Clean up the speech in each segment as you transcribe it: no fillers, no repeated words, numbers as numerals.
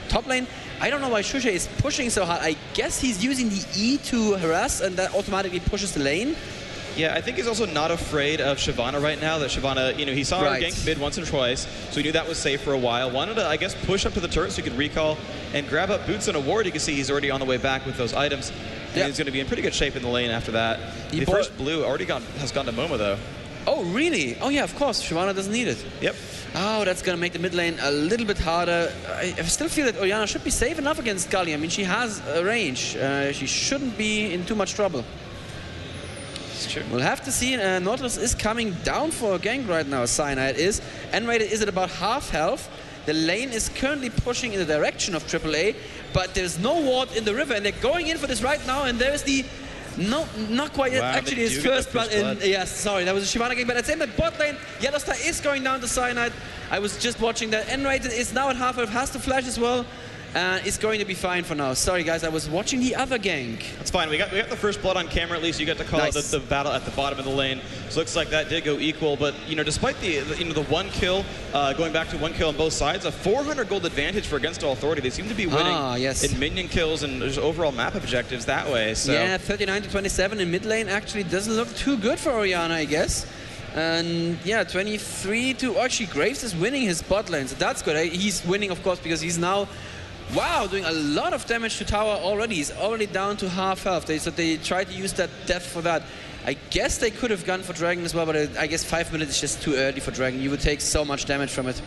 Top lane, I don't know why Shusha is pushing so hard. I guess he's using the E to harass, and that automatically pushes the lane. Yeah, I think he's also not afraid of Shyvana right now. That Shyvana, you know, he saw her gank mid once or twice, so he knew that was safe for a while. Wanted to, I guess, push up to the turret so he could recall and grab up boots and a ward. You can see he's already on the way back with those items. And he's going to be in pretty good shape in the lane after that. The first blue has gone to Momo, though. Oh, really? Oh, yeah, of course. Shyvana doesn't need it. Yep. Oh, that's going to make the mid lane a little bit harder. I still feel that Orianna should be safe enough against Galio. I mean, she has a range. She shouldn't be in too much trouble. True. We'll have to see. Nautilas is coming down for a gank right now. Cyanide is. N-rated is at about half health. The lane is currently pushing in the direction of aAa, but there's no ward in the river, and they're going in for this right now. And there's the not quite yet. Actually, his first blood in. Yes, sorry, that was a Shyvana gank. But at the same time, bot lane, Yellowstar is going down to Cyanide. I was just watching that. N-rated is now at half health, has to flash as well. It's going to be fine for now. Sorry, guys, I was watching the other gank. That's fine. We got the first blood on camera. At least you got to call out the battle at the bottom of the lane. So looks like that did go equal. But you know, despite the one kill, going back to one kill on both sides, a 400 gold advantage for Against All Authority. They seem to be winning in minion kills and just overall map objectives that way. So yeah, 39 to 27 in mid lane actually doesn't look too good for Orianna, I guess. And yeah, 23 to actually Graves is winning his bot lane, so that's good. He's winning, of course, because he's now. Wow, doing a lot of damage to tower already. He's already down to half health. So they tried to use that death for that. I guess they could have gone for Dragon as well, but I guess 5 minutes is just too early for Dragon. You would take so much damage from it.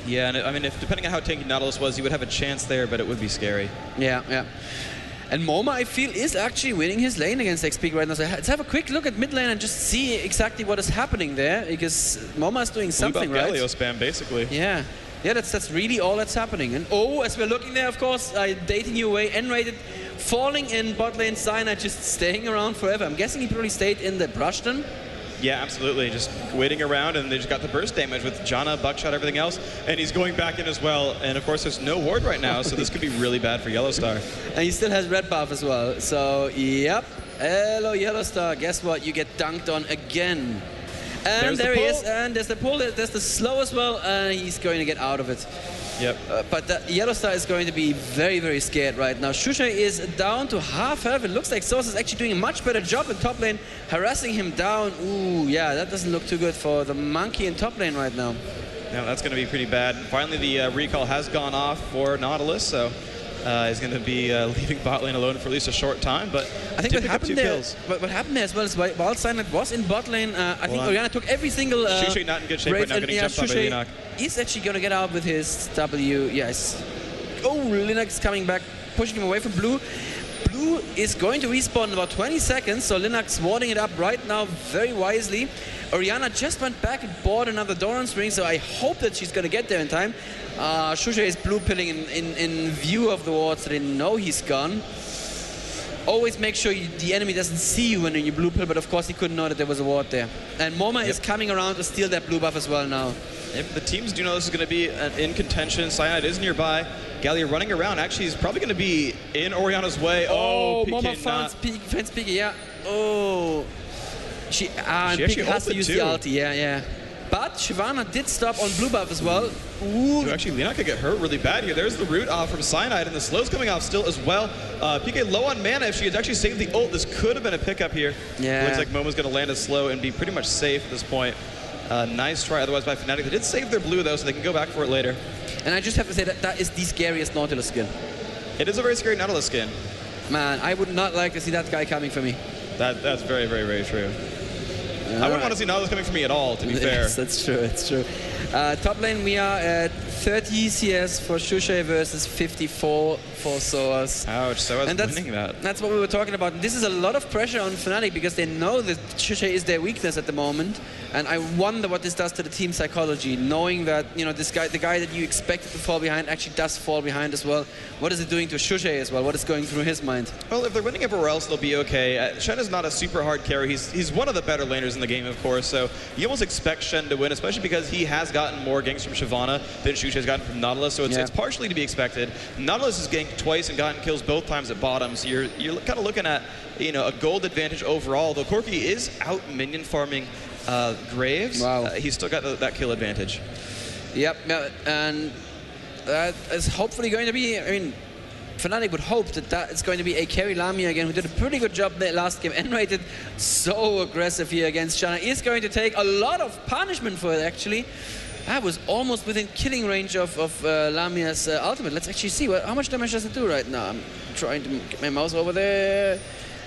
Yeah, and I mean, depending on how tanky Nautilus was, you would have a chance there, but it would be scary. Yeah, yeah. And Moma, I feel, is actually winning his lane against XP right now. So let's have a quick look at mid lane and just see exactly what is happening there, because Moma is doing something, right? Galio spam, basically. Yeah. Yeah, that's really all that's happening. And oh, as we're looking there, of course, dating you away, N-rated, falling in bot lane, Cyanide just staying around forever. I'm guessing he probably stayed in the brush then? Yeah, absolutely. Just waiting around, and they just got the burst damage with Janna, buckshot, everything else. And he's going back in as well. And of course, there's no ward right now, so this could be really bad for Yellowstar. And he still has red buff as well. So, yep. Hello, Yellowstar. Guess what? You get dunked on again. And there he is, and there's the pull, there's the slow as well, and he's going to get out of it. Yep. But Yellowstar is going to be very, very scared right now. Shusha is down to half health. It looks like Source is actually doing a much better job in top lane, harassing him down. Ooh, yeah, that doesn't look too good for the monkey in top lane right now. Yeah, that's going to be pretty bad. Finally, the recall has gone off for Nautilus, so he's going to be leaving bot lane alone for at least a short time, but I think what happened there as well is while Cyanide was in bot lane, I think Orianna took every single Shusha not in good shape right now, getting jumped on by Leona. He's actually going to get out with his W, yes. Oh, Linux coming back, pushing him away from Blue. Blue is going to respawn in about 20 seconds, so Linux warding it up right now very wisely. Orianna just went back and bought another Doran's ring, so I hope that she's going to get there in time. Shusha is blue pilling in view of the ward, so they know he's gone. Always make sure the enemy doesn't see you when you blue pill, but of course he couldn't know that there was a ward there. And Moma is coming around to steal that blue buff as well now. Yep, the teams do know this is going to be in contention. Cyanide is nearby. Galio running around. Actually, he's probably going to be in Orianna's way. Oh, Moma finds Piki, yeah. Oh. She actually has to use the ulti, yeah. But Shyvana did stop on blue buff as well. Ooh. Actually, Leona could get hurt really bad here. There's the root off from Cyanide, and the slow's coming off still as well. PK low on mana. If she had actually saved the ult, this could have been a pickup here. Yeah. Looks like Momo's going to land a slow and be pretty much safe at this point. Nice try otherwise by Fnatic. They did save their blue, though, so they can go back for it later. And I just have to say that that is the scariest Nautilus skin. It is a very scary Nautilus skin. Man, I would not like to see that guy coming for me. That's very, very, very true. I wouldn't want to see Nautilus coming for me at all, to be fair. Yes, that's true, it's true. Top lane, we are at 30 CS for Shusha versus 54 for Soas. Ouch, Soas winning that. That's what we were talking about. And this is a lot of pressure on Fnatic because they know that Shusha is their weakness at the moment. And I wonder what this does to the team psychology, knowing that, you know, this guy, the guy that you expected to fall behind actually does fall behind as well. What is it doing to Shusha as well? What is going through his mind? Well, if they're winning everywhere else, they'll be okay. Shen is not a super hard carry. He's one of the better laners in the game, of course. So you almost expect Shen to win, especially because he has gotten more ganks from Shyvana than Shusha has gotten from Nautilus. So it's partially to be expected. Nautilus has ganked twice and gotten kills both times at bottom. So you're kind of looking at, you know, a gold advantage overall. Though Corki is out minion farming Graves. Wow. He's still got that kill advantage. Yep, and that is hopefully going to be, I mean, Fnatic would hope that that is going to be a carry. Lamia again, who did a pretty good job the last game and rated so aggressive here against Janna, is going to take a lot of punishment for it, actually. I was almost within killing range of Lamia's ultimate. Let's actually see how much damage does it do right now. I'm trying to get my mouse over there.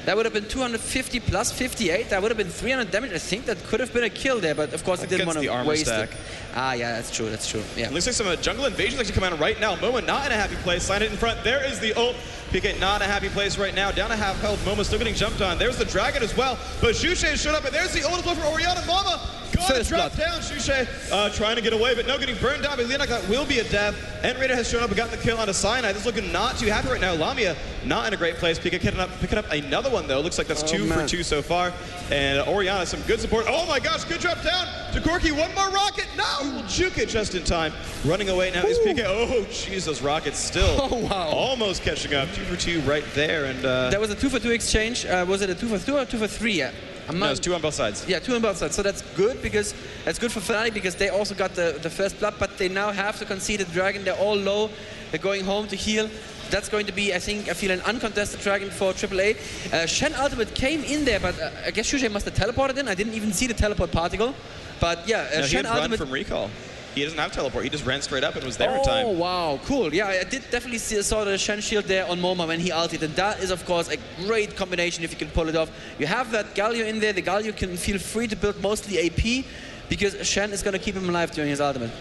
That would have been 250 plus 58. That would have been 300 damage. I think that could have been a kill there, but of course it didn't want to waste it. Ah, yeah, that's true. That's true. Yeah. It looks like some jungle invasions actually coming out right now. Momo not in a happy place. Sign it in front. There is the ult. PK not in a happy place right now. Down to half health. Momo still getting jumped on. There's the dragon as well. But Shushay showed up, and there's the ult as well for Orianna. Mama gonna drop down. Shushay trying to get away, but no, getting burned down by Leona. That will be a death. N-Rater has shown up and gotten the kill onto Cyanide. This is looking not too happy right now. Lamia not in a great place. PK picking up another one though. Looks like that's 2 for 2 so far. And Orianna some good support. Oh my gosh, good drop down to Corki. One more rocket. No, he will juke it just in time. Running away now is PK. Oh jeez, those rockets still almost catching up. 2 for 2 right there. And that was a 2 for 2 exchange. Was it a 2 for 2 or 2 for 3? Yeah. No, it's 2 on both sides. Yeah, 2 on both sides. So that's good because that's good for Fnatic because they also got the first blood, but they now have to concede the dragon. They're all low. They're going home to heal. That's going to be, I feel an uncontested dragon for aAa. Shen ultimate came in there, but I guess Shushay must have teleported in. I didn't even see the teleport particle. But yeah, no, Shen he had ultimate run from recall. He doesn't have teleport. He just ran straight up and was there in time. Oh, wow. Cool. Yeah, I did definitely saw the Shen shield there on Moma when he ulted. And that is, of course, a great combination if you can pull it off. You have that Galio in there. The Galio can feel free to build mostly AP because Shen is going to keep him alive during his ultimate.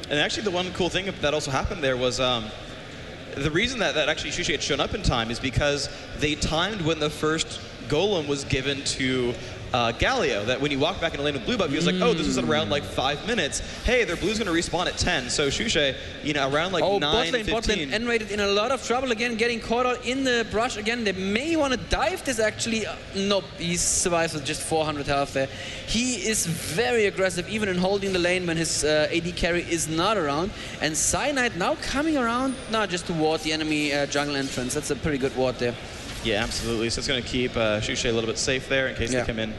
And actually, the one cool thing that also happened there was the reason that actually Shushay had shown up in time is because they timed when the first golem was given to Galio, that when you walk back into lane with blue buff, he was like, oh, this was at around like 5 minutes. Hey, their blue's going to respawn at 10. So Shushay, you know, around like 9, 15. Bot lane, N-rated in a lot of trouble again, getting caught out in the brush again. They may want to dive this actually. Nope, he survives with just 400 health there. He is very aggressive, even in holding the lane when his AD carry is not around. And Cyanide now coming around, not just to ward the enemy jungle entrance. That's a pretty good ward there. Yeah, absolutely. So it's going to keep Shushay a little bit safe there in case they come in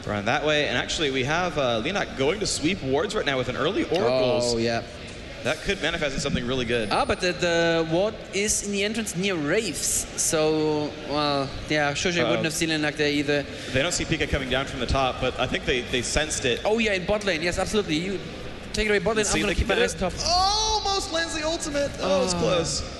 around that way. And actually, we have Leona going to sweep wards right now with an early Oracles. Oh, yeah. That could manifest in something really good. Ah, but the ward is in the entrance near Wraiths. So, well, yeah, Shushay wouldn't have seen Leona there either. They don't see Pika coming down from the top, but I think they sensed it. Oh, yeah, in bot lane. Yes, absolutely. You take it away bot lane. I'm going to keep my eyes top. Almost lands the ultimate. Oh, it's close.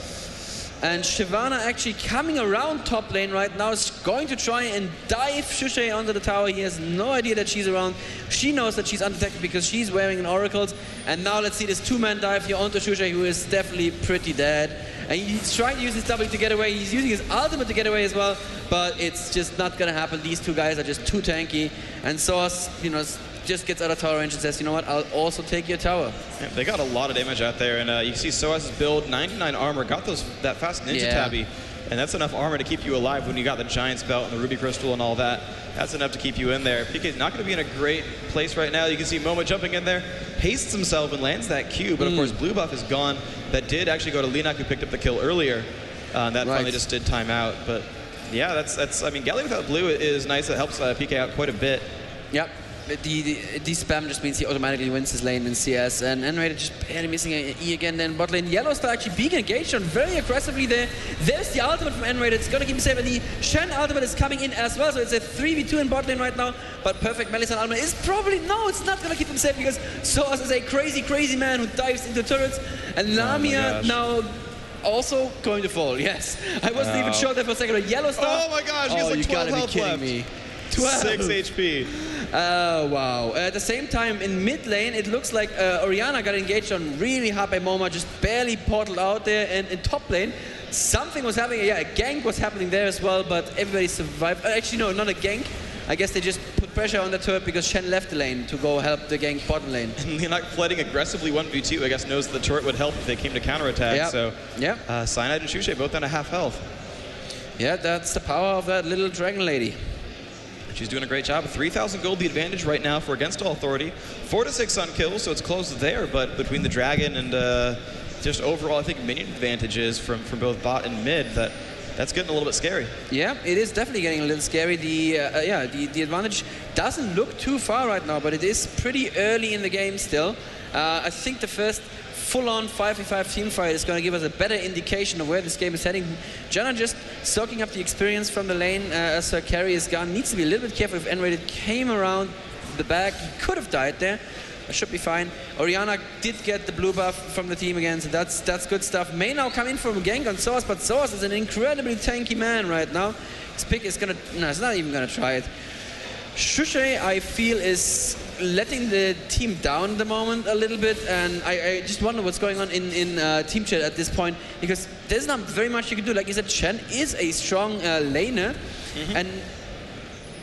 And Shyvana actually coming around top lane right now is going to try and dive Shushay onto the tower. He has no idea that she's around. She knows that she's undetected because she's wearing an Oracles. And now let's see this 2-man dive here onto Shushay, who is definitely pretty dead. And he's trying to use his W to get away. He's using his ultimate to get away as well. But it's just not going to happen. These two guys are just too tanky. And Source, you know, just gets out of tower range and says, you know what, I'll also take your tower. Yeah, they got a lot of damage out there, and you see Soas's build, 99 armor, got that fast ninja tabby, and that's enough armor to keep you alive when you got the Giant's Belt and the Ruby Crystal and all that. That's enough to keep you in there. PK's not going to be in a great place right now. You can see Momo jumping in there, hastes himself and lands that Q, but of course blue buff is gone. That did actually go to Leona, who picked up the kill earlier. That finally just did time out, but yeah, that's I mean, Galio without blue is nice. It helps PK out quite a bit. Yep. The spam just means he automatically wins his lane in CS, and N-Rated just barely missing an E again. Then bot lane Yellowstar actually being engaged on very aggressively there. There's the ultimate from N-Rated. It's going to keep him safe, and the Shen ultimate is coming in as well, so it's a 3v2 in bot lane right now. But perfect Melisande ultimate is probably, no, it's not going to keep him safe because Source is a crazy man who dives into turrets, and Lamia now also going to fall. Yes, I wasn't even sure there for a second. Yellowstar. Oh my gosh, he has like 12 health left. Me. 6 HP. Oh, wow. At the same time, in mid lane, it looks like Orianna got engaged on really hard by Moma, just barely portaled out there. And in top lane, something was happening. Yeah, a gank was happening there as well, but everybody survived. Actually, no, not a gank. I guess they just put pressure on the turret because Shen left the lane to go help the gank bottom lane. And they're not flooding aggressively 1v2, I guess knows the turret would help if they came to counterattack. Yep. So, yeah. Cyanide and Shushay both on a half health. Yeah, that's the power of that little dragon lady. She's doing a great job. 3,000 gold the advantage right now for Against All Authority. 4 to 6 on kills, so it's close there, but between the dragon and just overall, I think minion advantages from both bot and mid, that's getting a little bit scary. Yeah, it is definitely getting a little scary. The advantage doesn't look too far right now, but it is pretty early in the game still. I think the first full-on 5v5 team fight is going to give us a better indication of where this game is heading. Janna just soaking up the experience from the lane as her carry is gone. Needs to be a little bit careful. If N-Rated came around the back, he could have died there. That should be fine. Orianna did get the blue buff from the team again, so that's good stuff. May now come in from a gank on Soaz, but Soaz is an incredibly tanky man right now. His pick is gonna, no, it's not even gonna try it. Shushay, I feel, is letting the team down at the moment a little bit, and I just wonder what's going on in team chat at this point, because there's not very much you can do. Like you said, Shen is a strong laner, and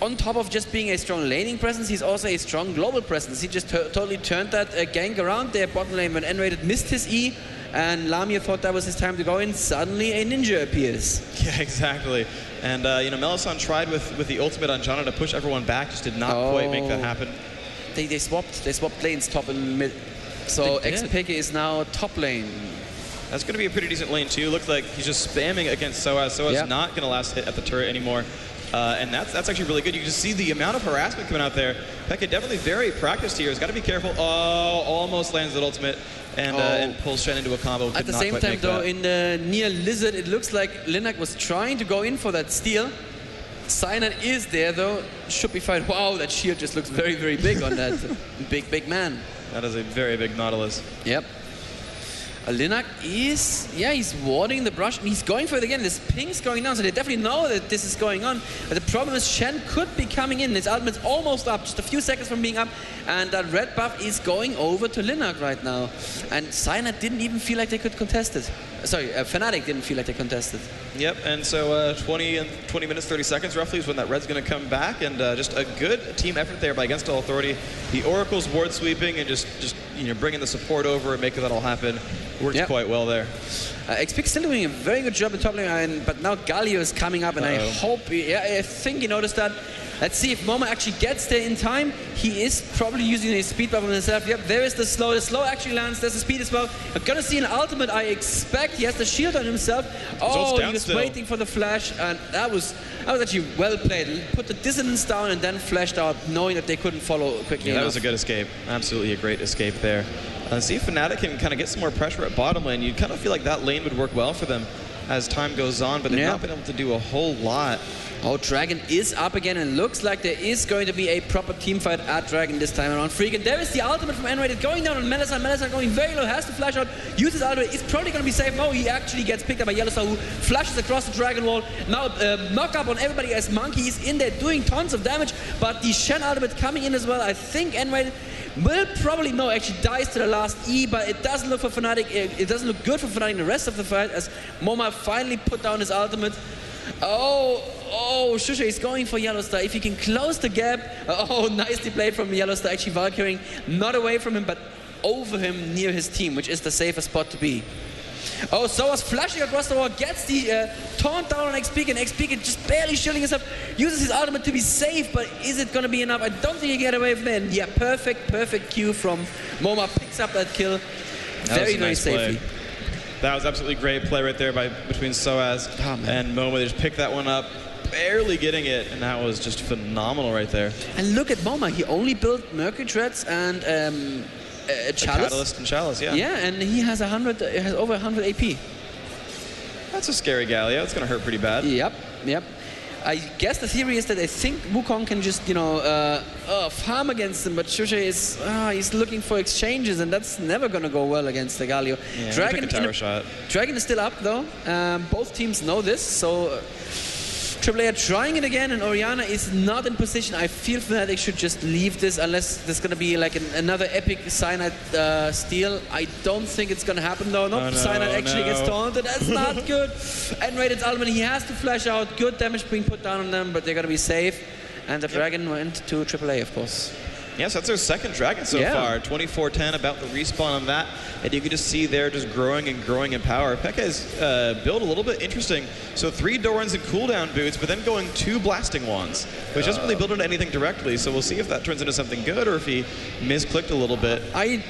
on top of just being a strong laning presence, he's also a strong global presence. He just totally turned that gank around there bottom lane when N-Rated missed his E, and Lamia thought that was his time to go in. Suddenly a ninja appears. Yeah, exactly. And you know, Melisande tried with the ultimate on Janna to push everyone back, just did not quite make that happen. They swapped lanes top and mid. So XPK is now top lane. That's going to be a pretty decent lane too. Looks like he's just spamming against Soaz. Soaz not going to last hit at the turret anymore. And that's actually really good. You can just see the amount of harassment coming out there. Pekka definitely very practiced here. He's got to be careful. Oh, almost lands that ultimate and pulls Shen into a combo. At the same time, though, in the near Lizard, it looks like Linak was trying to go in for that steal. Cyanide is there, though. Should be fine. Wow, that shield just looks very, very big on that big man. That is a very big Nautilus. Yep. Linak is, he's warding the brush, and he's going for it again. This ping's going down, so they definitely know that this is going on. But the problem is Shen could be coming in. His ultimate's almost up, just a few seconds from being up, and that red buff is going over to Linak right now. And Cyanide didn't even feel like they could contest it. Sorry, Fnatic didn't feel like they contested. Yep, and so 20 minutes, 30 seconds roughly is when that red's going to come back, and just a good team effort there by Against All Authority. The Oracle's ward sweeping and just you know, bringing the support over and making that all happen. Works quite well there. XP still doing a very good job in top lane, but now Galio is coming up, and I hope, I think he noticed that. Let's see if Momo actually gets there in time. He is probably using his speed buff on himself. Yep, there is the slow. The slow actually lands. There's the speed as well. We're gonna see an ultimate, I expect. He has the shield on himself. Oh, he was waiting for the flash, and that was actually well played. He put the dissonance down and then flashed out, knowing that they couldn't follow quickly enough. That was a good escape. Absolutely a great escape there. See if Fnatic can kind of get some more pressure at bottom lane. You kind of feel like that lane would work well for them as time goes on, but they've not been able to do a whole lot. Oh, Dragon is up again, and looks like there is going to be a proper team fight at Dragon this time around. Freak, and there is the ultimate from N-Rated going down on Melisande. Melisande going very low, has to flash out, uses ultimate, is probably going to be safe. No, he actually gets picked up by Yellowstar, who flashes across the Dragon wall. Now, knock up on everybody as Monkey is in there doing tons of damage, but the Shen ultimate coming in as well. I think N-Rated will probably, no, actually dies to the last E, but it doesn't look for Fnatic, it doesn't look good for Fnatic in the rest of the fight, as Moma finally put down his ultimate. Oh, Shusha is going for Yellowstar. If he can close the gap. Oh, nicely played from Yellowstar, actually Valkyring not away from him, but over him near his team, which is the safest spot to be. Oh, Soaz flashing across the wall, gets the taunt down on XP, and XP just barely shielding himself, uses his ultimate to be safe, but is it going to be enough? I don't think he can get away from it. Yeah, perfect Q from Moma, picks up that kill very safely. That was absolutely great play right there between Soaz and Moma. They just picked that one up, barely getting it, and that was just phenomenal right there. And look at Moma, he only built Mercury Treads and Chalice. Catalyst and Chalice, Yeah, and he has over 100 AP. That's a scary Galio. It's going to hurt pretty bad. Yep. I guess the theory is that I think Wukong can just, farm against him, but Shusha is he's looking for exchanges, and that's never going to go well against the Galio. Yeah, Dragon is still up, though. Both teams know this, so aAa trying it again, and Orianna is not in position. I feel Fnatic should just leave this unless there's going to be like another epic Cyanide steal. I don't think it's going to happen, though. Cyanide actually gets taunted. That's not good. N-Rated's ultimate, he has to flash out. Good damage being put down on them, but they're going to be safe. And the Dragon went to AAA, of course. Yes, that's their second Dragon so far. 24-10 about the respawn on that. And you can just see they're just growing in power. Pekka is built a little bit interesting. So 3 Dorans and cooldown boots, but then going 2 blasting wands, which doesn't really build into anything directly. So we'll see if that turns into something good or if he misclicked a little bit. I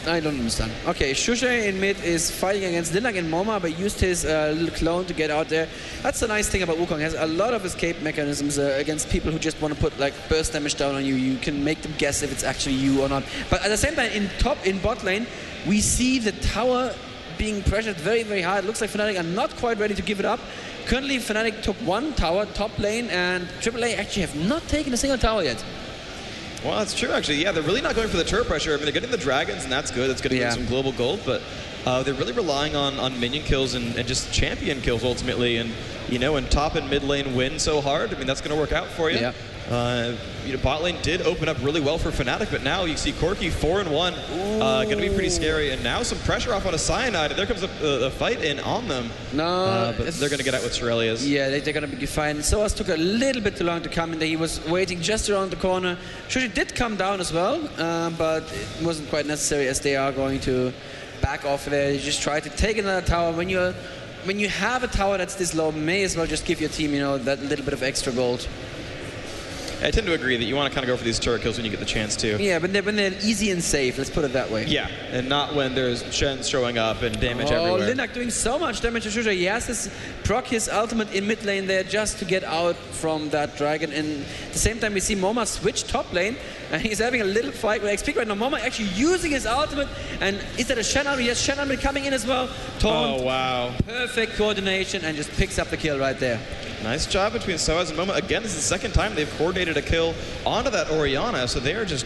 I don't understand. Okay, Shushay in mid is fighting against Linak and Moma, but used his little clone to get out there. That's the nice thing about Wukong. He has a lot of escape mechanisms against people who just want to put like burst damage down on you. You can make them guess if it's actually you or not. But at the same time, in bot lane, we see the tower being pressured very, very hard. It looks like Fnatic are not quite ready to give it up. Currently, Fnatic took one tower, top lane, and AAA actually have not taken a single tower yet. Well, that's true, actually. Yeah, they're really not going for the turret pressure. I mean, they're getting the dragons, and that's good. That's going to get some global gold, but they're really relying on minion kills and just champion kills, ultimately. And, you know, when top and mid lane win so hard, I mean, that's going to work out for you. Yeah. You know, bot lane did open up really well for Fnatic, but now you see Corki 4-1, going to be pretty scary. And now some pressure off on a Cyanide. There comes a fight in on them. No, but they're going to get out with Shurelya's. Yeah, they're going to be fine. Soaz took a little bit too long to come in there. He was waiting just around the corner. Shushi did come down as well, but it wasn't quite necessary as they are going to back off there. You just try to take another tower. When you have a tower that's this low, may as well just give your team, you know, that little bit of extra gold. I tend to agree that you want to kind of go for these turret kills when you get the chance to. Yeah, but when they're easy and safe, let's put it that way. Yeah, and not when there's Shen showing up and damage everywhere. Oh, Linak doing so much damage to Shusha. He has to proc his ultimate in mid lane there just to get out from that dragon. And at the same time, we see Moma switch top lane, and he's having a little fight with XP right now. Moma actually using his ultimate, and is that a Shen ultimate? Yes, Shen ultimate coming in as well. Taunt. Oh, wow. Perfect coordination, and just picks up the kill right there. Nice job between Soaz and Moma. Again, this is the second time they've coordinated a kill onto that Orianna, so they are just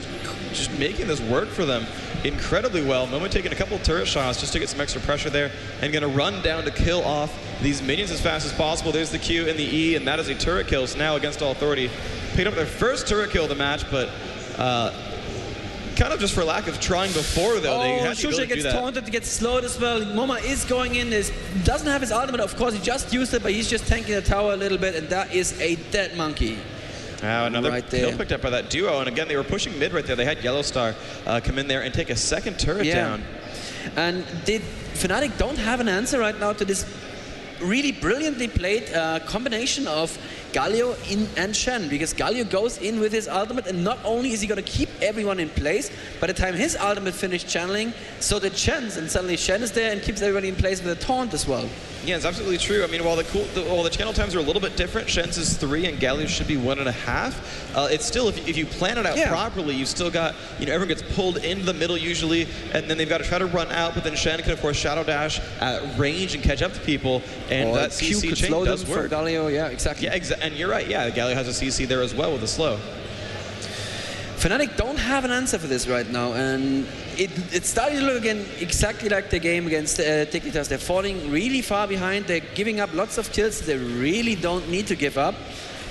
making this work for them incredibly well. Moma taking a couple of turret shots just to get some extra pressure there, and going to run down to kill off these minions as fast as possible. There's the Q and the E, and that is a turret kill. So now Against All Authority picked up their first turret kill of the match, but kind of just for lack of trying before, though. They had the ability to do that. Gets taunted, gets slowed as well. Moma is going in, doesn't have his ultimate, of course, he just used it, but he's just tanking the tower a little bit, and that is a dead monkey. Another kill picked up by that duo, and again, they were pushing mid right there. They had Yellowstar come in there and take a second turret down. And Fnatic don't have an answer right now to this really brilliantly played combination of Galio and Shen, because Galio goes in with his ultimate, and not only is he going to keep everyone in place, by the time his ultimate finished channeling, so did Shen's, and suddenly Shen is there and keeps everybody in place with a taunt as well. Yeah, it's absolutely true. I mean, while the channel times are a little bit different, Shen's is 3 and Galio's should be 1.5. It's still, if you plan it out properly, you've still got, you know, everyone gets pulled into the middle usually, and then they've got to try to run out, but then Shen can, of course, Shadow Dash at range and catch up to people, and that CC chain does work. For Galio, yeah, exactly. Yeah, and you're right, yeah, Galio has a CC there as well with a slow. Fnatic don't have an answer for this right now, and it's starting to look again exactly like the game against Dignitas. They're falling really far behind, they're giving up lots of kills they really don't need to give up,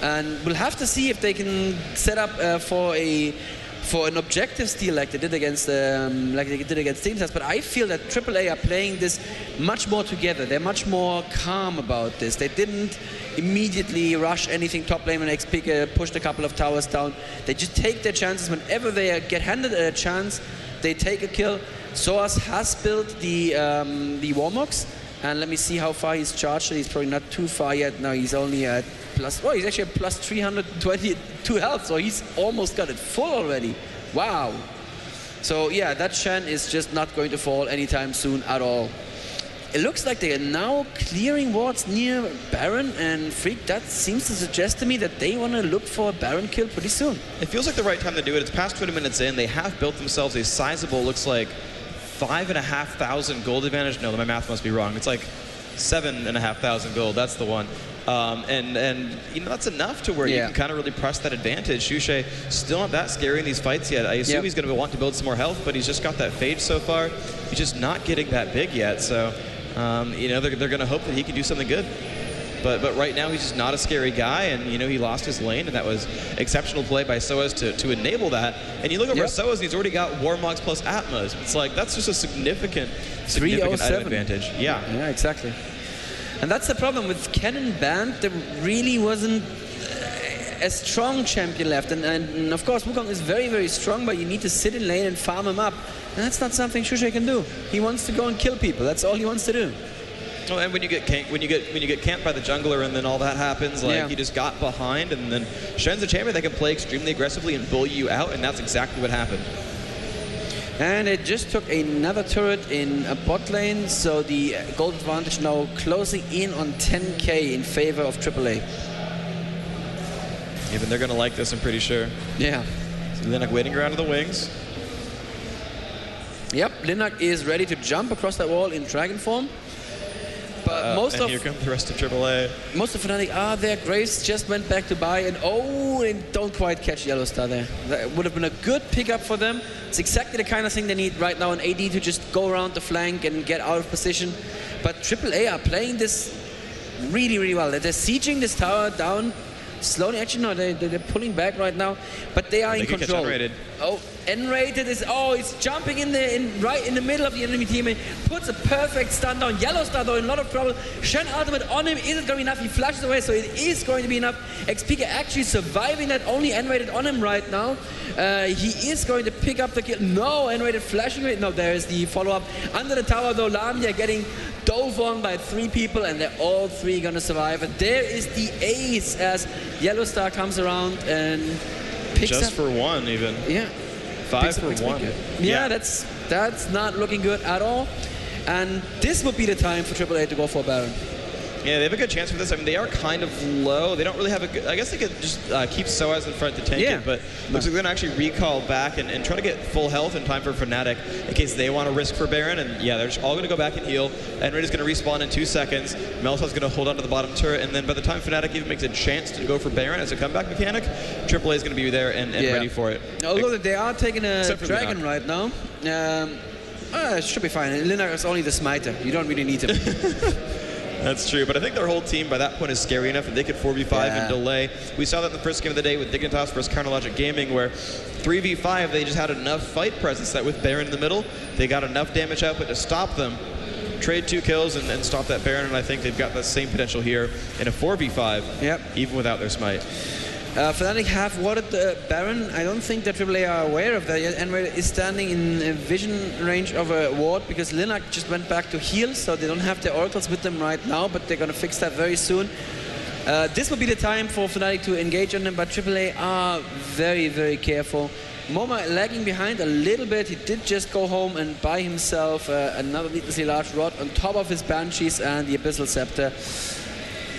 and we'll have to see if they can set up for an objective steal like they did against Dignitas. But I feel that AAA are playing this much more together. They're much more calm about this. They didn't immediately rush anything top lane when XP pushed a couple of towers down. They just take their chances. Whenever they get handed a chance, they take a kill. Soaz has built the Warmox, and let me see how far he's charged. He's probably not too far yet. No, he's only at he's actually at plus 322 health, so he's almost got it full already. Wow. So yeah, that Shen is just not going to fall anytime soon at all. It looks like they are now clearing wards near Baron and Freak. That seems to suggest to me that they want to look for a Baron kill pretty soon. It feels like the right time to do it. It's past 20 minutes in. They have built themselves a sizable, looks like 5,500 gold advantage. No, my math must be wrong. It's like 7,500 gold. That's the one. And you know, that's enough to where you can kind of really press that advantage. Shushay still not that scary in these fights yet. I assume he's going to want to build some more health, but he's just got that phage so far. He's just not getting that big yet. So, you know, they're going to hope that he can do something good. But right now he's just not a scary guy, and you know, he lost his lane, and that was exceptional play by Soaz to enable that. And you look over Soaz, and he's already got Warmox plus Atmos. It's like, that's just a significant item advantage. Yeah, exactly. And that's the problem with Kennen banned. There really wasn't a strong champion left. And of course, Wukong is very, very strong, but you need to sit in lane and farm him up. And that's not something Shushay can do. He wants to go and kill people. That's all he wants to do. Well, and when you get camped by the jungler, and then all that happens, like he just got behind, and then Shen's a champion that can play extremely aggressively and bully you out, and that's exactly what happened. And it just took another turret in a bot lane, so the gold advantage now closing in on 10k in favor of AAA. Even they're going to like this, I'm pretty sure. Yeah. So Linak waiting around to the wings. Yep, Linak is ready to jump across that wall in dragon form. But here come the rest of AAA. Most of Fnatic are there. Graves just went back to buy, and they don't quite catch Yellow Star there. That would have been a good pickup for them. It's exactly the kind of thing they need right now in AD to just go around the flank and get out of position. But AAA are playing this really, really well. They're sieging this tower down slowly. Actually, no, they're pulling back right now, but they are in control. N-rated is, he's jumping in there, right in the middle of the enemy team. He puts a perfect stun down. Yellow Star, though, in a lot of trouble. Shen ultimate on him. Isn't going to be enough. He flashes away, so it is going to be enough. XP actually surviving that. Only N-rated on him right now. He is going to pick up the kill. No, N-rated flashing away. No, there is the follow-up. Under the tower, though, Lamia getting dove on by 3 people, and they're all 3 going to survive. And there is the ace as Yellow Star comes around and picks up. Just for 1, even. Yeah. 5 for 1. Yeah, that's not looking good at all. And this would be the time for AAA to go for Baron. Yeah, they have a good chance for this. I mean, they are kind of low. They don't really have a good... I guess they could just keep Soaz in front to tank it, but looks like they're going to actually recall back and try to get full health in time for Fnatic in case they want to risk for Baron. And yeah, they're just all going to go back and heal. Enraid is going to respawn in 2 seconds. Melissa's going to hold on to the bottom turret, and then by the time Fnatic even makes a chance to go for Baron as a comeback mechanic, AAA is going to be there and ready for it. Although they are taking a dragon right now. It should be fine. Linak is only the smiter. You don't really need him. That's true, but I think their whole team by that point is scary enough that they could 4v5 and delay. We saw that in the first game of the day with Dignitas versus Counterlogic Gaming, where 3v5 they just had enough fight presence that with Baron in the middle, they got enough damage output to stop them, trade 2 kills and stop that Baron, and I think they've got the same potential here in a 4v5, even without their smite. Fnatic have warded the Baron. I don't think that AAA are aware of that yet. Enraid is standing in a vision range of a ward because Linak just went back to heal, so they don't have their oracles with them right now, but they're going to fix that very soon. This will be the time for Fnatic to engage on them, but AAA are very, very careful. Moma lagging behind a little bit. He did just go home and buy himself another needlessly large rod on top of his Banshees and the Abyssal Scepter.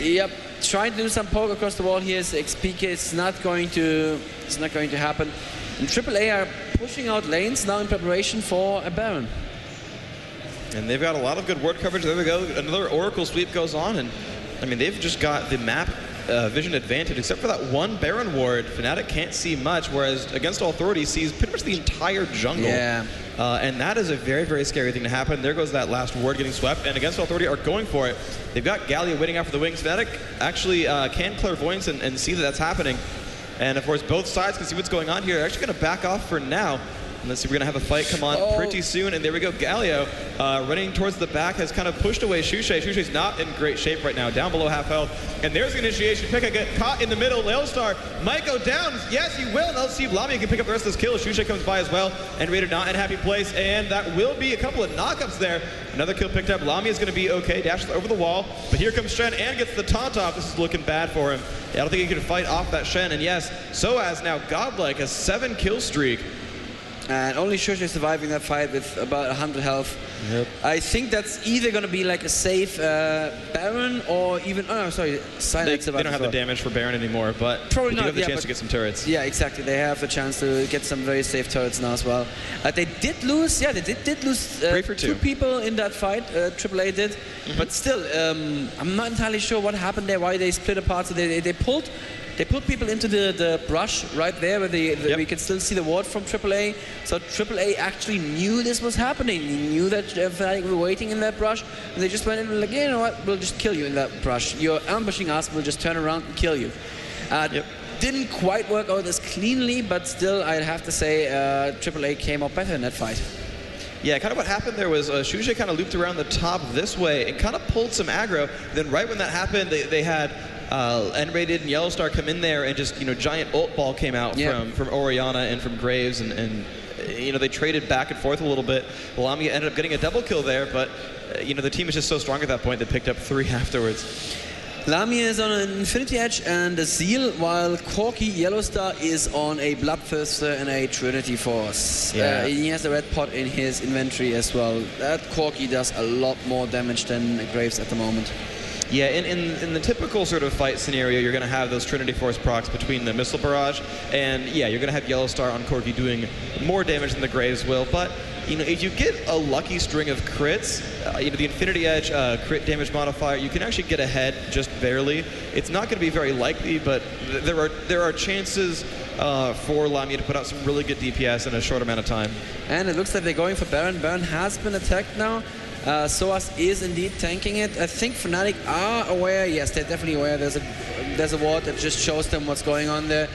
Yep. Trying to do some poke across the wall here is XPK. It's not going to happen. And AAA are pushing out lanes now in preparation for a Baron. And they've got a lot of good ward coverage. There we go. Another Oracle sweep goes on, and I mean they've just got the map vision advantage, except for that one Baron ward. Fnatic can't see much, whereas Against All Authority sees pretty much the entire jungle. Yeah. And that is a very, very scary thing to happen. There goes that last ward getting swept, and Against All Authority are going for it. They've got Galio waiting out for the wings. Fnatic actually can clairvoyance and see that that's happening. And of course, both sides can see what's going on here. They're actually going to back off for now. And let's see, we're going to have a fight come on pretty soon. And there we go. Galio running towards the back has kind of pushed away Shushay. Shushay's not in great shape right now, down below half health. And there's the initiation. Pekka get caught in the middle. Alistar might go down. Yes, he will. Now let's see if Lamia can pick up the rest of this kill. Shushay comes by as well. And Raider not in a happy place. And that will be a couple of knockups there. Another kill picked up. Lamia is going to be okay. Dashes over the wall. But here comes Shen and gets the taunt off. This is looking bad for him. I don't think he can fight off that Shen. And yes, Soaz now godlike, a 7 kill streak. And only Shushay surviving that fight with about 100 health. Yep. I think that's either going to be like a safe Baron or even... Oh, no, sorry. Silent they don't have the damage for Baron anymore, but probably they do have the chance to get some turrets. Yeah, exactly. They have the chance to get some very safe turrets now as well. They did lose... Yeah, they did lose 2 people in that fight. AAA did. But still, I'm not entirely sure what happened there, why they split apart. So they pulled people into the brush right there where we can still see the ward from AAA. So AAA actually knew this was happening. He knew that Fnatic were waiting in that brush. And they just went in and like, you know what, we'll just kill you in that brush. You're ambushing us, we'll just turn around and kill you. Didn't quite work out as cleanly, but still I'd have to say AAA came out better in that fight. Yeah, kind of what happened there was Shushay kind of looped around the top this way and kind of pulled some aggro. Then right when that happened, they had N-rated and Yellowstar come in there and just, giant ult ball came out from Orianna and from Graves and they traded back and forth a little bit. Lamia ended up getting a double kill there, but the team is just so strong at that point they picked up 3 afterwards. Lamia is on an Infinity Edge and a Seal, while Corki Yellowstar is on a Bloodthirster and a Trinity Force. Yeah. He has a red pot in his inventory as well. That Corki does a lot more damage than Graves at the moment. Yeah, in the typical sort of fight scenario, you're going to have those Trinity Force procs between the Missile Barrage, and yeah, you're going to have Yellowstar on Corki doing more damage than the Graves will, but you know, if you get a lucky string of crits, you know, the Infinity Edge crit damage modifier, you can actually get ahead just barely. It's not going to be very likely, but there are chances for Lamia to put out some really good DPS in a short amount of time. And it looks like they're going for Baron. Baron has been attacked now. Soaz is indeed tanking it. I think Fnatic are aware. Yes, they're definitely aware. There's a ward that just shows them what's going on there.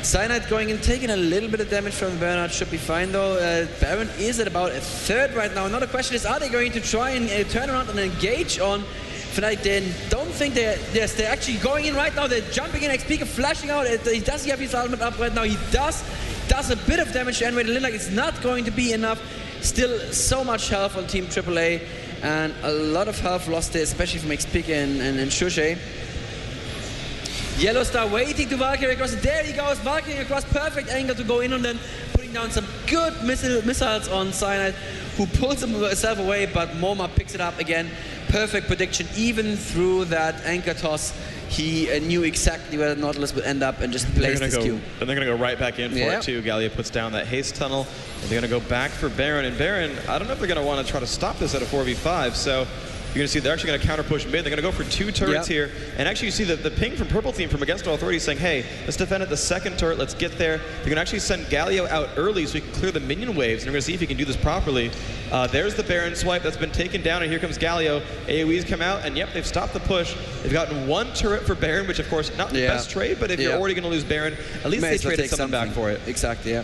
Cyanide going in, taking a little bit of damage from Bernard, should be fine though. Baron is at about a third right now. Another question is, are they going to try and turn around and engage on Fnatic? They don't think they're actually going in right now. They're jumping in, XP flashing out. He does have his ultimate up right now. He does a bit of damage to Enway. Lilac is not going to be enough. Still so much health on Team AAA and a lot of health lost there, especially from XP and Shushay. Yellowstar waiting to Valkyrie across. There he goes, Valkyrie across, perfect angle to go in on them, putting down some good missiles on Cyanide, who pulls himself away, but Moma picks it up again. Perfect prediction, even through that anchor toss. He knew exactly where the Nautilus would end up and just placed his Q. And they're going to go right back in for it too. Galio puts down that haste tunnel. And they're going to go back for Baron. And Baron, I don't know if they're going to want to try to stop this at a 4v5. So you're going to see they're actually going to counter push mid. They're going to go for 2 turrets here. And actually you see the ping from Purple Team from Against All Authority saying, hey, let's defend at the second turret. Let's get there. They're going to actually send Galio out early so he can clear the minion waves. And we're going to see if he can do this properly. There's the Baron swipe that's been taken down. And here comes Galio. AoEs come out. And yep, they've stopped the push. They've gotten 1 turret for Baron, which of course, not the best trade. But if you're already going to lose Baron, at least they traded something back for it. Exactly, yeah.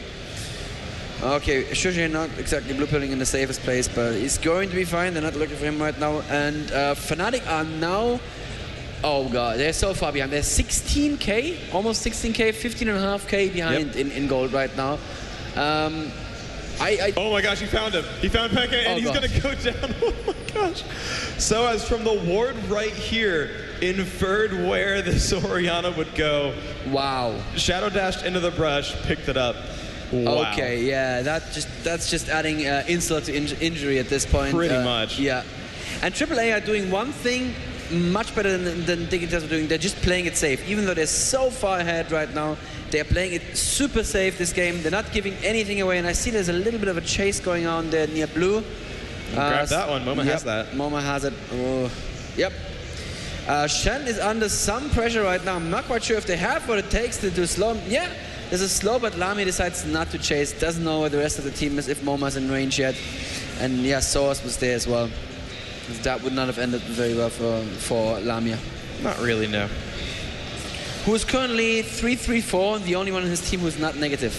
Okay, Shushay not exactly blue pilling in the safest place, but he's going to be fine. They're not looking for him right now. And Fnatic are now, oh god, they're so far behind. They're 16k, almost 16k, 15.5k behind in gold right now. Oh my gosh, he found him. He found Pekka and he's going to go down. Oh my gosh. So as from the ward right here, inferred where this Orianna would go. Wow. Shadow dashed into the brush, picked it up. Wow. Okay, yeah, that's just adding insult to injury at this point. Pretty much. Yeah. And AAA are doing one thing much better than Dignitas are doing. They're just playing it safe. Even though they're so far ahead right now, they're playing it super safe this game. They're not giving anything away. And I see there's a little bit of a chase going on there near blue. Grab that one. Moma has that. Moma has it. Oh. Yep. Shen is under some pressure right now. I'm not quite sure if they have what it takes to slow him. Yeah. There's a slow, but Lamia decides not to chase. Doesn't know where the rest of the team is, if Moma's in range yet. And yeah, Soaz was there as well. That would not have ended very well for Lamia. Not really, no. Who is currently 3-3-4, the only one in his team who's not negative.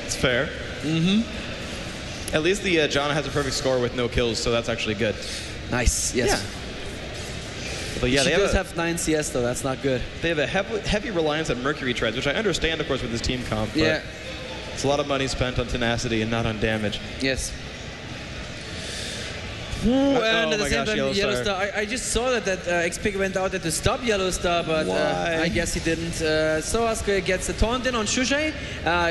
It's fair. Mm-hmm. At least the Janna has a perfect score with no kills, so that's actually good. Nice, yes. Yeah. But yeah, she does have 9 CS though, that's not good. They have a heavy reliance on Mercury treads, which I understand, of course, with this team comp. But yeah. It's a lot of money spent on tenacity and not on damage. Yes. And at the same time, Yellowstar. I just saw that XP went out there to stop Yellowstar, but I guess he didn't. Soaz gets the taunt in on Shushay.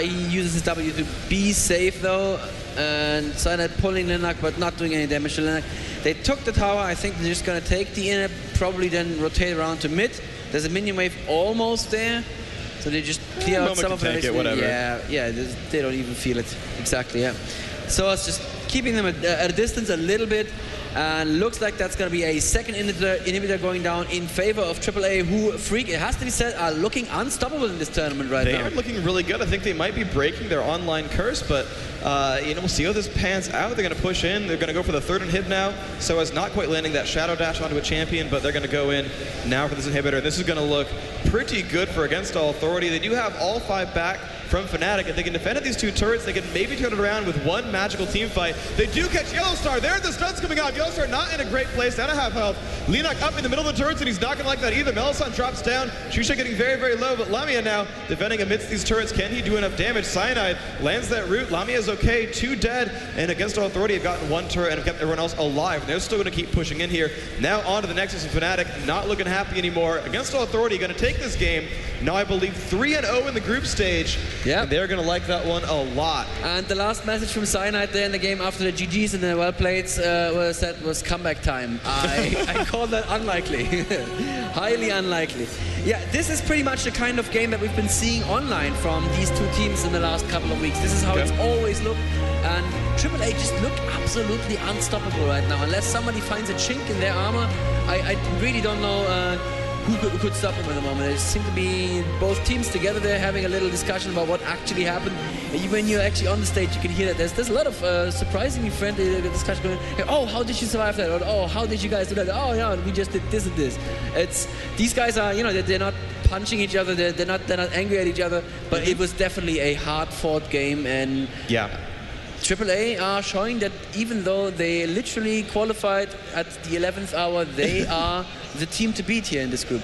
He uses his W to be safe though. And Cyanide pulling Linak, but not doing any damage to Linak. They took the tower. I think they're just going to take the inner, probably then rotate around to mid. There's a minion wave almost there. So they just clear out some of it. Yeah, they don't even feel it. Exactly, yeah. So it's just keeping them at a distance a little bit. And looks like that's going to be a second inhibitor going down in favor of AAA, who, Freak, it has to be said, are looking unstoppable in this tournament right now. They are looking really good. I think they might be breaking their online curse, but you know, we'll see how this pans out. They're going to push in. They're going to go for the third inhib now. So as not quite landing that shadow dash onto a champion, but they're going to go in now for this inhibitor. And this is going to look pretty good for Against All Authority. They do have all 5 back from Fnatic. If they can defend at these 2 turrets, they can maybe turn it around with 1 magical team fight. They do catch Yellowstar. There, the stun's coming off. Alistar not in a great place, down to half health. Leona up in the middle of the turrets, and he's not going to like that either. Melisande drops down. Shusha getting very, very low, but Lamia now defending amidst these turrets. Can he do enough damage? Cyanide lands that root. Lamia is okay, 2 dead, and against all authority have gotten 1 turret and have kept everyone else alive. They're still going to keep pushing in here. Now on to the Nexus of Fnatic, not looking happy anymore. Against all authority, going to take this game. Now I believe 3-0 in the group stage. Yeah, they're going to like that one a lot. And the last message from Cyanide there in the game after the GGs and the well played was comeback time. I call that unlikely, highly unlikely. Yeah, this is pretty much the kind of game that we've been seeing online from these two teams in the last couple of weeks. This is how it's always looked, and aAA just look absolutely unstoppable right now. Unless somebody finds a chink in their armor, I really don't know who could stop them at the moment. It seems to be both teams together there having a little discussion about what actually happened. When you're actually on the stage, you can hear that there's a lot of surprisingly friendly discussion going. Oh, how did you survive that? Or, oh, how did you guys do that? Oh, yeah, we just did this and this. These guys are, you know, they're not punching each other. They're not angry at each other. But it was definitely a hard-fought game, and yeah. AAA are showing that even though they literally qualified at the 11th hour, they are the team to beat here in this group.